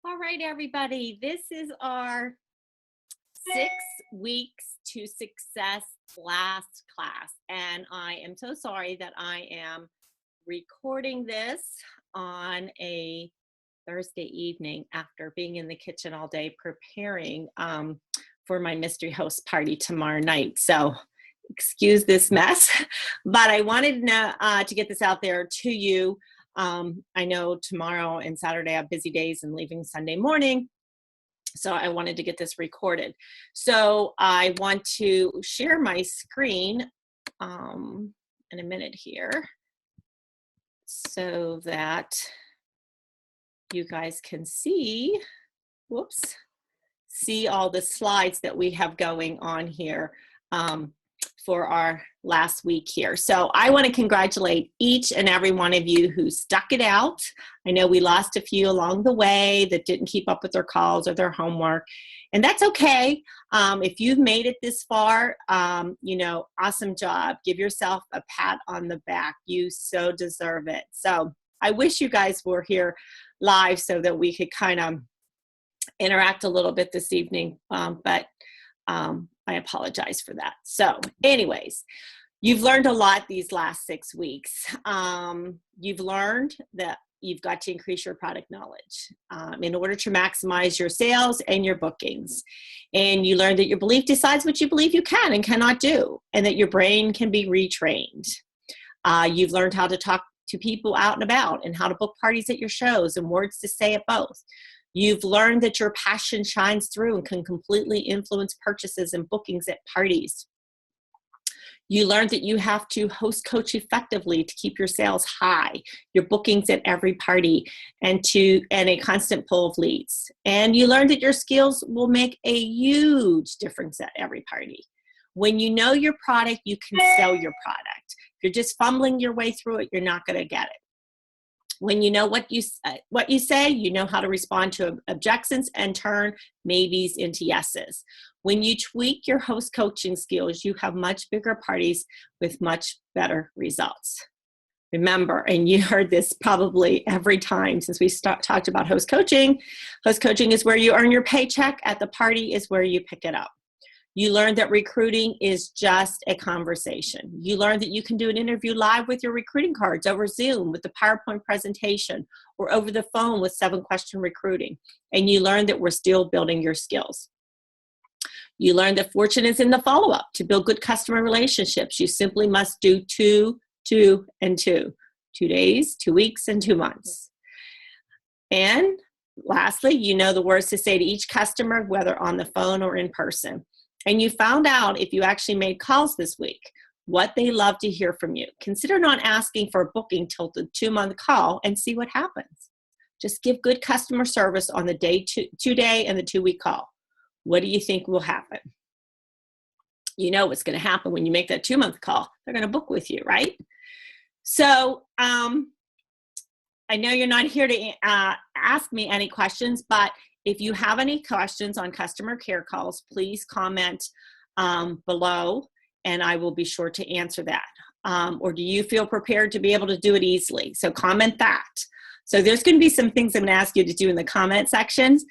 All right, everybody, this is our 6 weeks to success last class. And I am so sorry that I am recording this on a Thursday evening after being in the kitchen all day preparing for my mystery host party tomorrow night. So excuse this mess, but I wanted to get this out there to you. I know tomorrow and Saturday I have busy days and leaving Sunday morning. So I wanted to get this recorded. So I want to share my screen in a minute here so that you guys can see, see all the slides that we have going on here. For our last week here. So I want to congratulate each and every one of you who stuck it out. I know we lost a few along the way that didn't keep up with their calls or their homework, and that's okay. If you've made it this far, awesome job. Give yourself a pat on the back. You so deserve it. So I wish you guys were here live so that we could kind of interact a little bit this evening, but I apologize for that. So anyways, you've learned a lot these last 6 weeks. You've learned that you've got to increase your product knowledge in order to maximize your sales and your bookings. And you learned that your belief decides what you believe you can and cannot do, and that your brain can be retrained. You've learned how to talk to people out and about and how to book parties at your shows and words to say at both. You've learned that your passion shines through and can completely influence purchases and bookings at parties. You learned that you have to host coach effectively to keep your sales high, your bookings at every party, and a constant pull of leads. And you learned that your skills will make a huge difference at every party. When you know your product, you can sell your product. If you're just fumbling your way through it, you're not going to get it. When you know what you say, you know how to respond to objections and turn maybes into yeses. When you tweak your host coaching skills, you have much bigger parties with much better results. Remember, and you heard this probably every time since we talked about host coaching. Host coaching is where you earn your paycheck. At the party is where you pick it up. You learned that recruiting is just a conversation. You learned that you can do an interview live with your recruiting cards over Zoom with the PowerPoint presentation or over the phone with 7-question recruiting. And you learned that we're still building your skills. You learned that fortune is in the follow-up. To build good customer relationships, you simply must do 2, 2, and 2. 2 days, 2 weeks, and 2 months. And lastly, you know the words to say to each customer, whether on the phone or in person. And you found out, if you actually made calls this week, what they love to hear from you. Consider not asking for a booking till the 2-month call and see what happens. Just give good customer service on the day 2-day and the 2-week call. What do you think will happen? You know what's going to happen when you make that 2-month call. They're going to book with you, right? So I know you're not here to ask me any questions, but if you have any questions on customer care calls, please comment below, and I will be sure to answer that. Or do you feel prepared to be able to do it easily? So comment that. So there's going to be some things I'm going to ask you to do in the comment sections,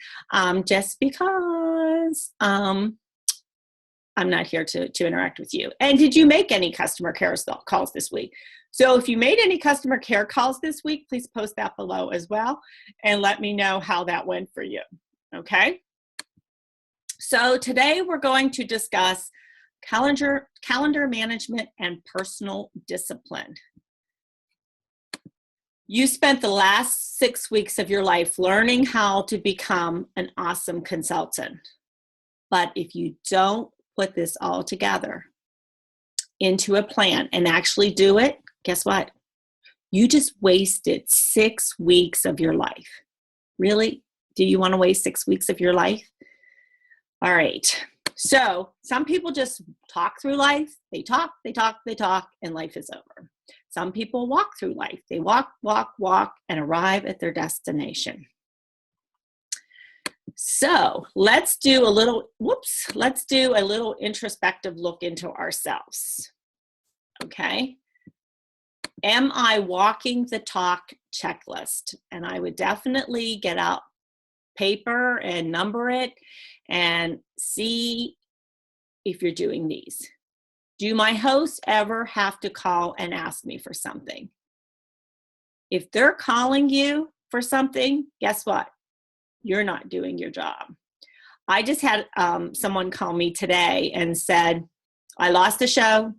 just because I'm not here to interact with you. And did you make any customer care calls this week? So if you made any customer care calls this week, please post that below as well and let me know how that went for you, okay? So today we're going to discuss calendar management and personal discipline. You spent the last 6 weeks of your life learning how to become an awesome consultant. But if you don't put this all together into a plan and actually do it, guess what? You just wasted 6 weeks of your life. Really? Do you want to waste 6 weeks of your life? All right. So some people just talk through life. They talk, and life is over. Some people walk through life. They walk, and arrive at their destination. So let's do a little introspective look into ourselves. Okay. Am I walking the talk checklist? And I would definitely get out paper and number it and see if you're doing these. Do my hosts ever have to call and ask me for something? If they're calling you for something, guess what? You're not doing your job. I just had someone call me today and said, I lost the show.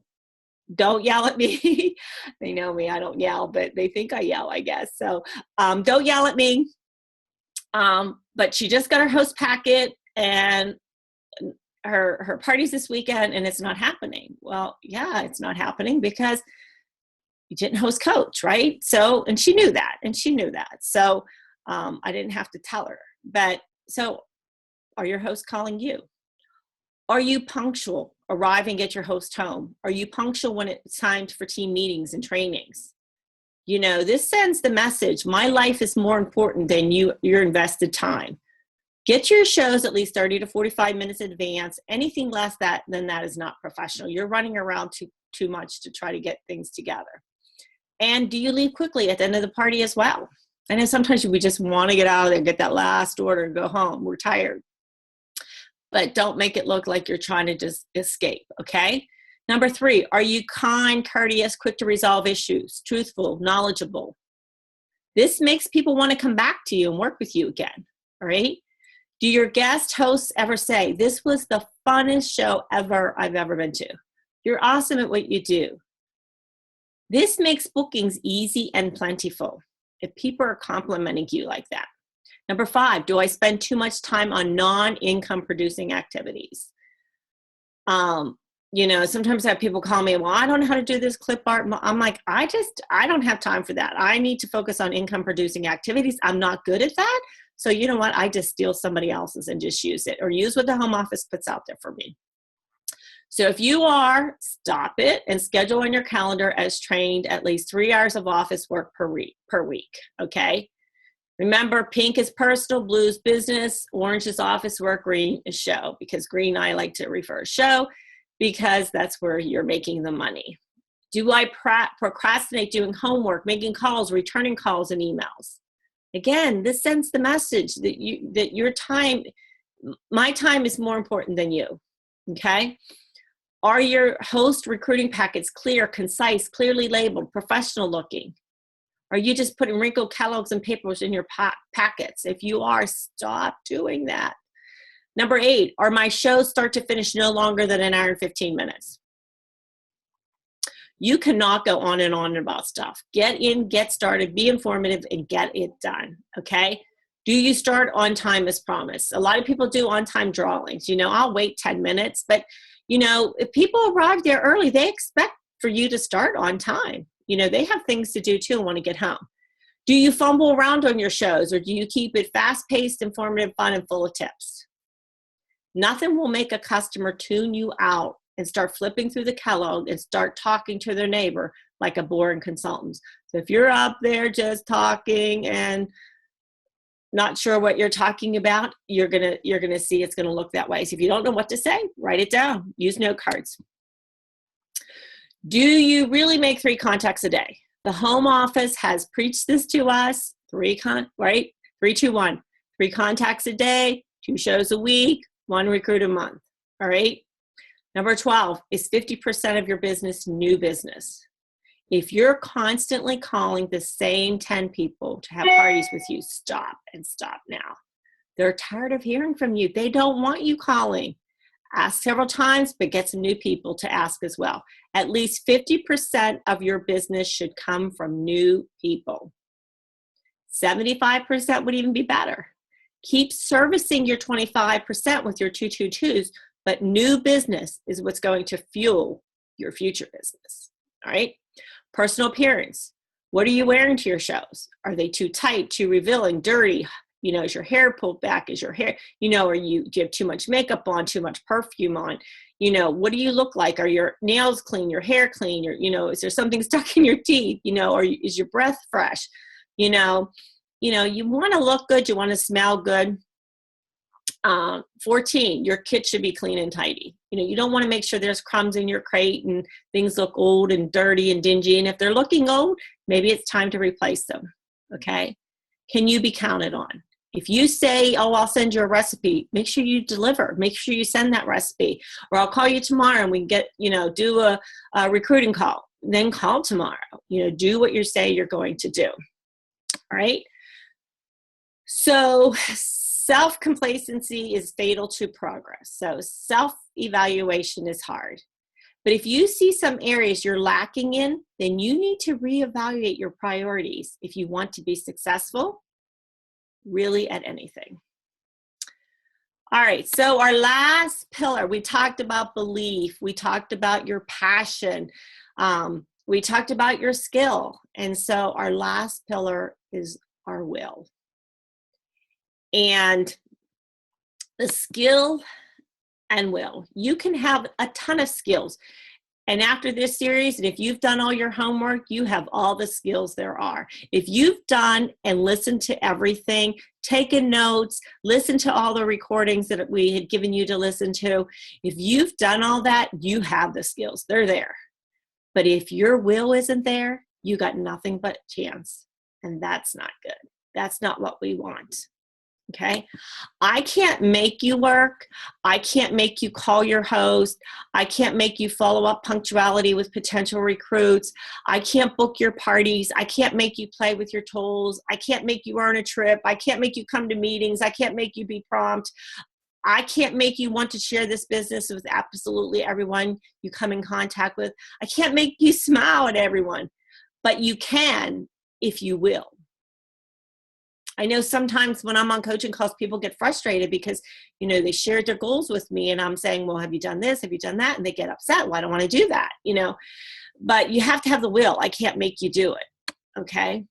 Don't yell at me. They know me, I don't yell, but they think I yell, I guess. So don't yell at me. But she just got her host packet and her party's this weekend and it's not happening. Well, yeah, it's not happening because you didn't host coach, right? So, and she knew that. So I didn't have to tell her. But so are your hosts calling you? Are you punctual arriving at your host home? Are you punctual when it's time for team meetings and trainings? You know, this sends the message, my life is more important than your invested time. Get your shows at least 30 to 45 minutes in advance. Anything less than that is not professional. You're running around too much to try to get things together. And do you leave quickly at the end of the party as well? I know sometimes we just want to get out of there and get that last order and go home. We're tired. But don't make it look like you're trying to just escape, okay? Number 3, are you kind, courteous, quick to resolve issues, truthful, knowledgeable? This makes people want to come back to you and work with you again, all right? Do your guest hosts ever say, this was the funnest show ever I've ever been to? You're awesome at what you do. This makes bookings easy and plentiful if people are complimenting you like that. Number 5, do I spend too much time on non-income producing activities? You know, sometimes I have people call me, well, I don't know how to do this clip art. I'm like, I don't have time for that. I need to focus on income producing activities. I'm not good at that. So you know what? I just steal somebody else's and just use it or use what the home office puts out there for me. So if you are, stop it and schedule on your calendar as trained at least 3 hours of office work per week, okay? Remember, pink is personal, blue is business, orange is office work, green is show, because green I like to refer show because that's where you're making the money. Do I procrastinate doing homework, making calls, returning calls and emails? Again, this sends the message that your time, my time is more important than you, okay? Are your host recruiting packets clear, concise, clearly labeled, professional looking? Are you just putting wrinkled catalogs and papers in your packets? If you are, stop doing that. Number 8, are my shows start to finish no longer than an hour and 15 minutes? You cannot go on and on about stuff. Get in, get started, be informative, and get it done, okay? Do you start on time as promised? A lot of people do on-time drawings. You know, I'll wait 10 minutes, but, you know, if people arrive there early, they expect for you to start on time. You know, they have things to do too and want to get home. Do you fumble around on your shows, or do you keep it fast-paced, informative, fun, and full of tips? Nothing will make a customer tune you out and start flipping through the catalog and start talking to their neighbor like a boring consultant. So if you're up there just talking and not sure what you're talking about, you're gonna see it's gonna look that way. So if you don't know what to say, write it down. Use note cards. Do you really make 3 contacts a day? The home office has preached this to us. 3, 3, 2, 1. 3 contacts a day, 2 shows a week, 1 recruit a month. All right. Number 12, is 50% of your business new business? If you're constantly calling the same 10 people to have parties with you, stop and stop now. They're tired of hearing from you. They don't want you calling. Ask several times, but get some new people to ask as well. At least 50% of your business should come from new people. 75% would even be better. Keep servicing your 25% with your 222s, but new business is what's going to fuel your future business, all right? Personal appearance. What are you wearing to your shows? Are they too tight, too revealing, dirty? You know, is your hair pulled back? Is your hair, you know, do you have too much makeup on, too much perfume on? You know, what do you look like? Are your nails clean, your hair clean? Or, you know, is there something stuck in your teeth? You know, or is your breath fresh? You know, you want to look good. You want to smell good. 14, your kit should be clean and tidy. You know, you don't want to make sure there's crumbs in your crate and things look old and dirty and dingy. And if they're looking old, maybe it's time to replace them. Okay. Can you be counted on? If you say, oh, I'll send you a recipe, make sure you deliver. Make sure you send that recipe. Or I'll call you tomorrow and we can get, do a recruiting call. Then call tomorrow. Do what you say you're going to do. All right? So self-complacency is fatal to progress. So self-evaluation is hard. But if you see some areas you're lacking in, then you need to reevaluate your priorities if you want to be successful, really at anything. All right, so our last pillar, we talked about belief, we talked about your passion, we talked about your skill, and so our last pillar is our will. And the skill and will. You can have a ton of skills. And after this series, and if you've done all your homework, you have all the skills there are. If you've done and listened to everything, taken notes, listened to all the recordings that we had given you to listen to, if you've done all that, you have the skills. They're there. But if your will isn't there, you got nothing but chance. And that's not good. That's not what we want. Okay, I can't make you work. I can't make you call your host. I can't make you follow up punctuality with potential recruits. I can't book your parties. I can't make you play with your tools. I can't make you earn a trip. I can't make you come to meetings. I can't make you be prompt. I can't make you want to share this business with absolutely everyone you come in contact with. I can't make you smile at everyone, but you can if you will. I know sometimes when I'm on coaching calls, people get frustrated because, they shared their goals with me and I'm saying, well, have you done this? Have you done that? And they get upset. Well, I don't want to do that, but you have to have the will. I can't make you do it. Okay.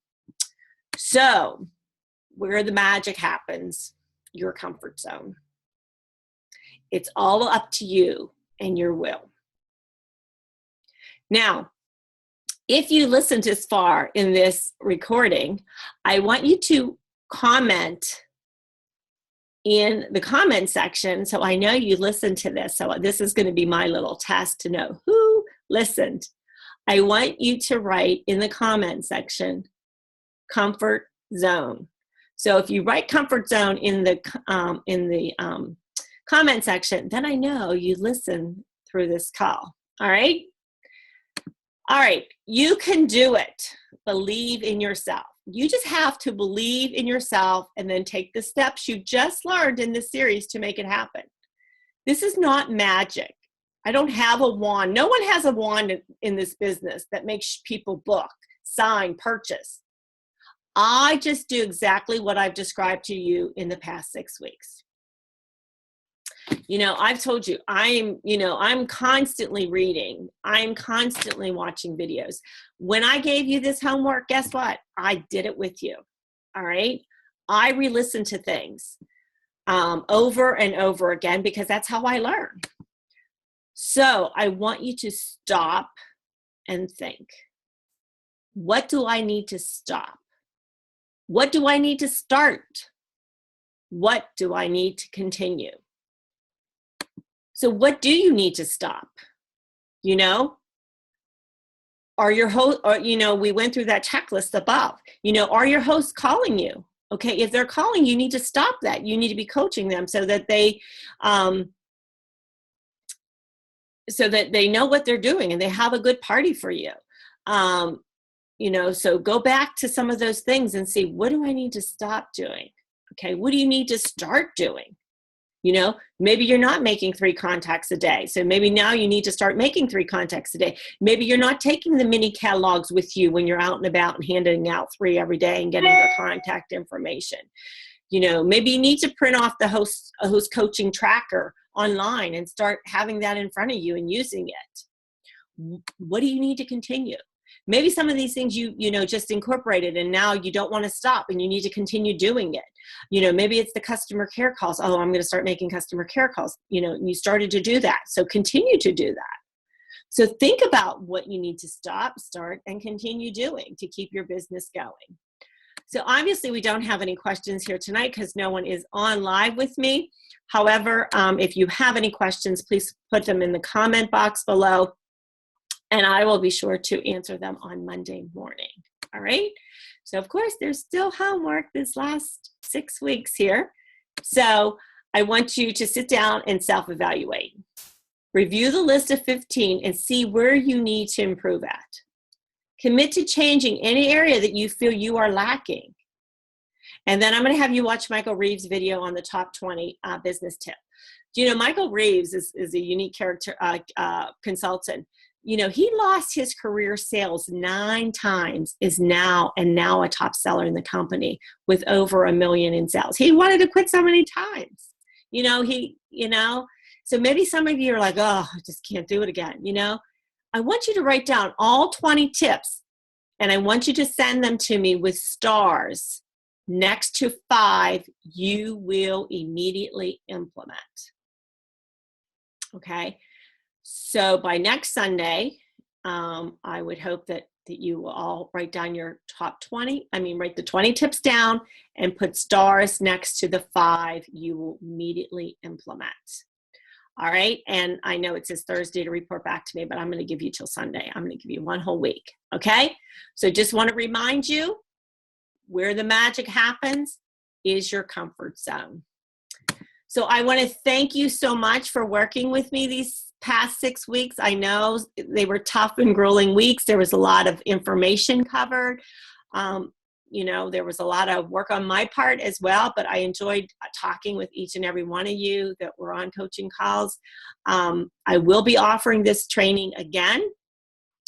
So where the magic happens, your comfort zone. It's all up to you and your will. Now, if you listened this far in this recording, I want you to comment in the comment section so I know you listened to this. So this is going to be my little test to know who listened. I want you to write in the comment section, comfort zone. So if you write comfort zone in the comment section, then I know you listen through this call. All right? All right, you can do it. Believe in yourself. You just have to believe in yourself and then take the steps you just learned in this series to make it happen. This is not magic. I don't have a wand. No one has a wand in this business that makes people book, sign, purchase. I just do exactly what I've described to you in the past 6 weeks. I've told you, I'm constantly reading. I'm constantly watching videos. When I gave you this homework, guess what? I did it with you. All right. I re-listen to things over and over again because that's how I learn. So I want you to stop and think. What do I need to stop? What do I need to start? What do I need to continue? So what do you need to stop? Are your host, or, we went through that checklist above, are your hosts calling you? Okay. If they're calling, you need to stop that. You need to be coaching them so that they know what they're doing and they have a good party for you. So go back to some of those things and see, what do I need to stop doing? Okay. What do you need to start doing? Maybe you're not making 3 contacts a day. So maybe now you need to start making 3 contacts a day. Maybe you're not taking the mini catalogs with you when you're out and about and handing out 3 every day and getting their contact information. Maybe you need to print off the host coaching tracker online and start having that in front of you and using it. What do you need to continue? Maybe some of these things you just incorporated and now you don't want to stop and you need to continue doing it. Maybe it's the customer care calls. Oh, I'm going to start making customer care calls. You started to do that. So continue to do that. So think about what you need to stop, start, and continue doing to keep your business going. So obviously we don't have any questions here tonight because no one is on live with me. However, if you have any questions, please put them in the comment box below. And I will be sure to answer them on Monday morning. All right. So of course there's still homework this last 6 weeks here. So I want you to sit down and self-evaluate. Review the list of 15 and see where you need to improve at. Commit to changing any area that you feel you are lacking. And then I'm going to have you watch Michael Reeves' video on the top 20 business tip. You know, Michael Reeves is a unique character consultant. You know, he lost his career sales 9 times, is now a top seller in the company with over $1 million in sales. He wanted to quit so many times. So maybe some of you are like, oh, I just can't do it again. I want you to write down all 20 tips, and I want you to send them to me with stars next to 5 you will immediately implement. Okay, so by next Sunday, I would hope that you will all write down your top 20. Write the 20 tips down and put stars next to the 5 you will immediately implement. All right, and I know it says Thursday to report back to me, but I'm going to give you till Sunday. I'm going to give you 1 whole week, okay? So just want to remind you, where the magic happens is your comfort zone. So I want to thank you so much for working with me these past 6 weeks. I know they were tough and grueling weeks. There was a lot of information covered. There was a lot of work on my part as well, but I enjoyed talking with each and every one of you that were on coaching calls. I will be offering this training again.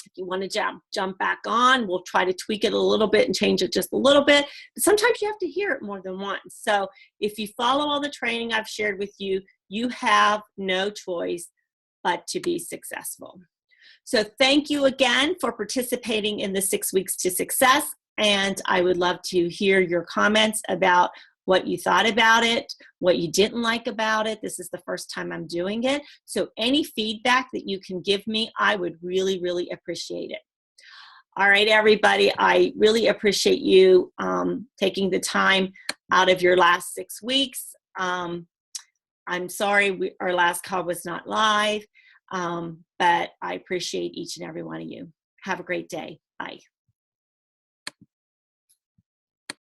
If you want to jump back on, we'll try to tweak it a little bit and change it just a little bit. But sometimes you have to hear it more than once. So if you follow all the training I've shared with you, you have no choice but to be successful. So thank you again for participating in the 6 Weeks to Success. And I would love to hear your comments about what you thought about it, what you didn't like about it. This is the first time I'm doing it. So any feedback that you can give me, I would really, really appreciate it. All right, everybody, I really appreciate you taking the time out of your last 6 weeks. I'm sorry our last call was not live, but I appreciate each and every one of you. Have a great day. Bye.